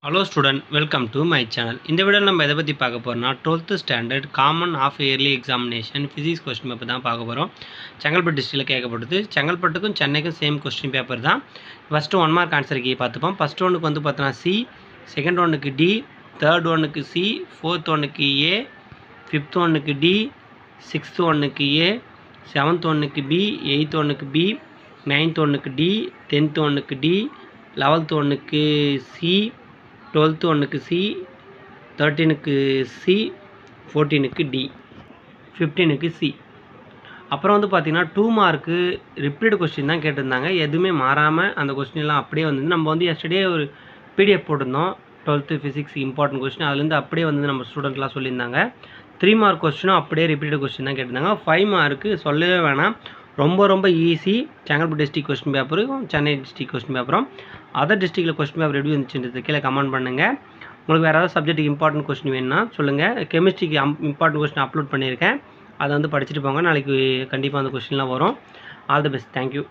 Hello student, welcome to my channel. இந்த வீடியோல நம்ம எதை பத்தி பார்க்க போறோம்னா 12th standard common half yearly examination physics question paper தான் பார்க்க போறோம். செங்கல்பட்டு டிஸ்ட்ரிக்ட்ல கேட்கப்பட்டது. செங்கல்பட்டுக்கும் சென்னைக்கும் சேம் क्वेश्चन பேப்பர் தான். ஃபர்ஸ்ட் 1 மார்க் ஆன்சர் கீ பார்த்துப்போம். ஃபர்ஸ்ட் ஒன்னுக்கு வந்து பார்த்தா C, செகண்ட் ஒன்னுக்கு D, தேர்ட் ஒன்னுக்கு C, ஃபோர்த் ஒன்னுக்கு A, ஃபிஃப்த் ஒன்னுக்கு D, சிக்ஸ்த் ஒன்னுக்கு A, செவன்த் ஒன்னுக்கு B, எய்த் ஒன்னுக்கு B, நைன்த் ஒன்னுக்கு D, 10th ஒன்னுக்கு D, 11th ஒன்னுக்கு C, 12th ஒன்னுக்கு C, 13க்கு C, 14க்கு D, 15க்கு C. அப்புறம் வந்து பார்த்தீங்கன்னா 2 மார்க்கு ரிப்பீட் கொஸ்டின் தான் கேட்டிருந்தாங்க. எதுவுமே மாறாமல் அந்த கொஸ்டின்லாம் அப்படியே வந்து நம்ம வந்து எஸ்டர்டே ஒரு பிடிஎஃப் போட்டிருந்தோம் 12th ஃபிசிக்ஸ் இம்பார்ட்டன்ட் கொஸ்டின். அதுலேருந்து அப்படியே வந்து நம்ம ஸ்டூடெண்ட்லாம் சொல்லியிருந்தாங்க. 3 மார்க் கொஸ்டினும் அப்படியே ரிப்பீட் கொஸ்டின் தான் கேட்டிருந்தாங்க. 5 மார்க்கு சொல்லவே வேணாம், ரொம்ப ஈஸி. செங்கல்பட்டு டிஸ்ட்ரிக்ட் கொஸ்டின் பேப்பரும் சென்னை டிஸ்ட்ரிக்ட் கொஸ்டின் பேப்பரும். அதர் டிஸ்ட்ரிக்டில் கொஸ்டின் பேப்பர் எப்படி வந்துச்சுன்றது கீழே கமெண்ட் பண்ணுங்கள். உங்களுக்கு வேறு ஏதாவது சப்ஜெக்ட்டுக்கு இம்பார்ட்டன்ட் கொஸ்டின் வேணும்னா சொல்லுங்கள். கெமிஸ்ட்ரிக்கு இம்பார்ட்டன்ட் கொஸ்டின் அப்லோட் பண்ணியிருக்கேன், அதை வந்து படிச்சுட்டு போங்க. நாளைக்கு கண்டிப்பாக அந்த கொஸ்டின்லாம் வரும். All the best. தேங்க்யூ.